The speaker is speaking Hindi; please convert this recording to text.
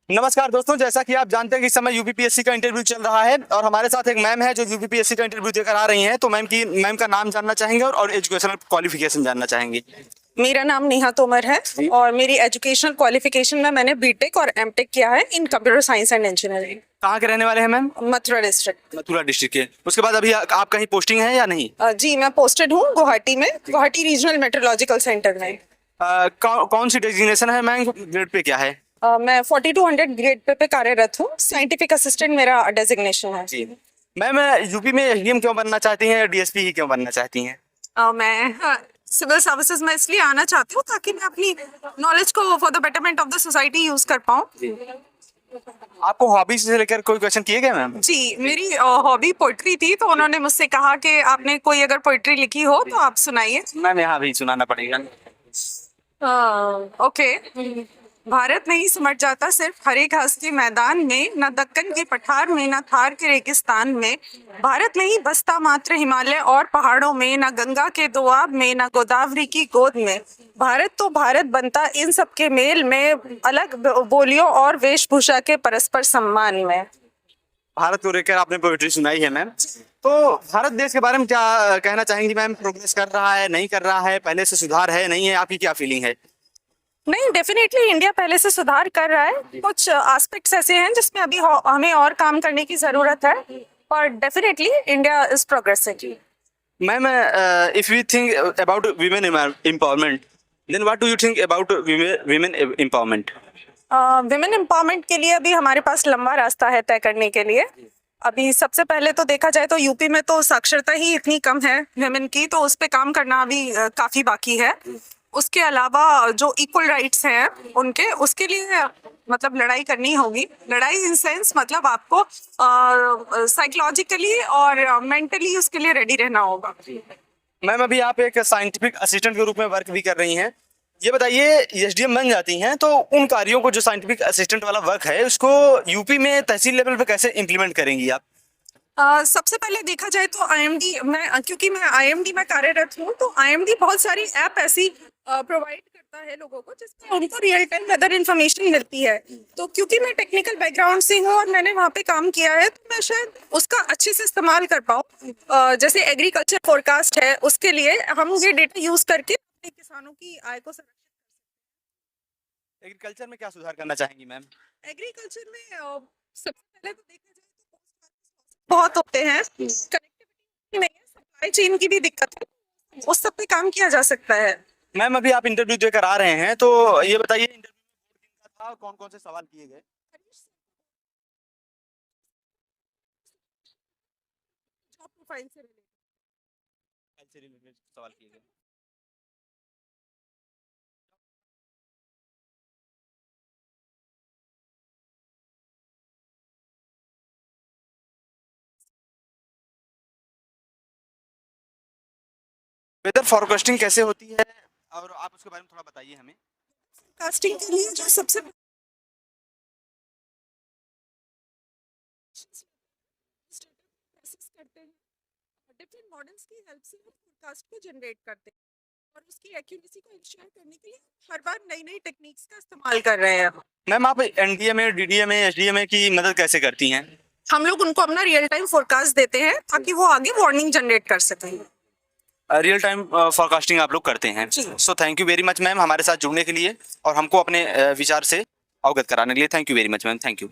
नमस्कार दोस्तों, जैसा कि आप जानते हैं कि इस समय यूपीपीएससी का इंटरव्यू चल रहा है और हमारे साथ एक मैम है जो यूपीपीएससी का इंटरव्यू देकर आ रही हैं। तो मैम का नाम जानना चाहेंगे और एजुकेशनल क्वालिफिकेशन जानना चाहेंगे। मेरा नाम नेहा तोमर है और मेरी एजुकेशनल क्वालिफिकेशन में मैंने बीटेक और एमटेक किया है इन कंप्यूटर साइंस एंड इंजीनियरिंग। कहाँ के रहने वाले हैं ma'am? Mathura district. Mathura district के। उसके बाद अभी आप कहीं पोस्टिंग है या नहीं? जी मैं पोस्टेड हूँ गुवाहाटी में, गुवाहाटी रीजनल मेट्रोलॉजिकल सेंटर में। कौन सी डेजिग्नेशन है मैम? ग्रेड पे क्या है? मैं 4200 ग्रेड पे कार्यरत हूँ। साइंटिफिक असिस्टेंट मेरा डेजिग्नेशन है। जी मैम, यूपी में एसडीएम क्यों बनना चाहती हैं? डीएसपी ही क्यों बनना चाहती हैं? मैं सिविल सर्विसेज में इसलिए आना चाहती हूँ ताकि मैं अपनी नॉलेज को for the betterment of the society use कर पाऊँ। आपको हॉबी से लेकर कोई क्वेश्चन किए गए मैम? जी, मेरी हॉबी पोइट्री थी, तो उन्होंने मुझसे कहा कि आपने कोई अगर पोइट्री लिखी हो तो आप सुनाइए। मैम यहाँ भी सुनाना पड़ेगा। ओके। भारत नहीं सिमट जाता सिर्फ हरे घास के मैदान में, न दक्कन के पठार में, न थार के रेगिस्तान में। भारत नहीं बसता मात्र हिमालय और पहाड़ों में, न गंगा के दोआब में, न गोदावरी की गोद में। भारत तो भारत बनता इन सब के मेल में, अलग बोलियों और वेशभूषा के परस्पर सम्मान में। भारत को लेकर आपने पोएट्री सुनाई है मैम, तो भारत देश के बारे में क्या कहना चाहेंगी मैम? प्रोग्रेस कर रहा है, नहीं कर रहा है, पहले से सुधार है, नहीं है? आपकी क्या फीलिंग है? नहीं, डेफिनेटली इंडिया पहले से सुधार कर रहा है। कुछ एस्पेक्ट्स ऐसे हैं जिसमें अभी हमें और काम करने की जरूरत है, पर definitely India is progressing. Ma'am, if you think about women empowerment, then what do you think about women empowerment? Women empowerment के लिए अभी हमारे पास लंबा रास्ता है तय करने के लिए। अभी सबसे पहले तो देखा जाए तो यूपी में तो साक्षरता ही इतनी कम है विमेन की, तो उस पे काम करना अभी काफी बाकी है। उसके अलावा जो इक्वल राइट्स हैं उनके, उसके लिए मतलब लड़ाई करनी होगी। लड़ाई इन सेंस मतलब आपको साइकोलॉजिकली और मेंटली उसके लिए रेडी रहना होगा। मैम, अभी आप एक साइंटिफिक असिस्टेंट के रूप में वर्क भी कर रही हैं। ये बताइए, एसडीएम बन जाती हैं तो उन कार्यों को, जो साइंटिफिक असिस्टेंट वाला वर्क है, उसको यूपी में तहसील लेवल पे कैसे इम्प्लीमेंट करेंगी आप? सबसे पहले देखा जाए तो आईएमडी, क्योंकि मैं आईएमडी में कार्यरत हूँ, तो आईएमडी बहुत सारी ऐप ऐसी प्रोवाइड करता है लोगों को जिसमें उनको रियल टाइम वेदर इन्फॉर्मेशन मिलती है। तो क्योंकि मैं टेक्निकल बैकग्राउंड से हूँ और मैंने वहाँ पे काम किया है, तो मैं शायद उसका अच्छे से इस्तेमाल कर पाऊँ। जैसे एग्रीकल्चर फोरकास्ट है, उसके लिए हम ये डेटा यूज करके अपने किसानों की आय को संरक्षित। एग्रीकल्चर में क्या सुधार करना चाहेंगी मैम? एग्रीकल्चर में सबसे पहले तो देखा जाए तो बहुत होते हैं, कनेक्टिविटी नहीं है, सप्लाई चेन की भी दिक्कत है, उस सब पे काम किया जा सकता है। मैम, अभी आप इंटरव्यू देकर आ रहे हैं, तो ये बताइए, इंटरव्यू में बोर्ड का था, कौन कौन से सवाल किए गए? जॉब प्रोफाइल से रिलेटेड सवाल किए गए। वेदर फोरकास्टिंग कैसे होती है और आप उसके बारे में थोड़ा बताइए हमें। कास्टिंग के लिए जो सबसे प्रोसेस करते हैं, डिफरेंट मॉडल्स की हेल्प से हम फोरकास्ट को जनरेट करते हैं और उसकी एक्यूरेसी को इंश्योर करने के लिए हर बार नई नई टेक्निक्स का इस्तेमाल कर रहे हैं। मैम, आप एनडीएमए, डीडीएमए, एसडीएमए की मदद कैसे करती हैं? हम लोग उनको अपना रियल टाइम फोरकास्ट देते हैं ताकि वो आगे वार्निंग जनरेट कर सकें। रियल टाइम फोरकास्टिंग आप लोग करते हैं। So thank you very much ma'am, हमारे साथ जुड़ने के लिए और हमको अपने विचार से अवगत कराने के लिए। Thank you very much ma'am, thank you.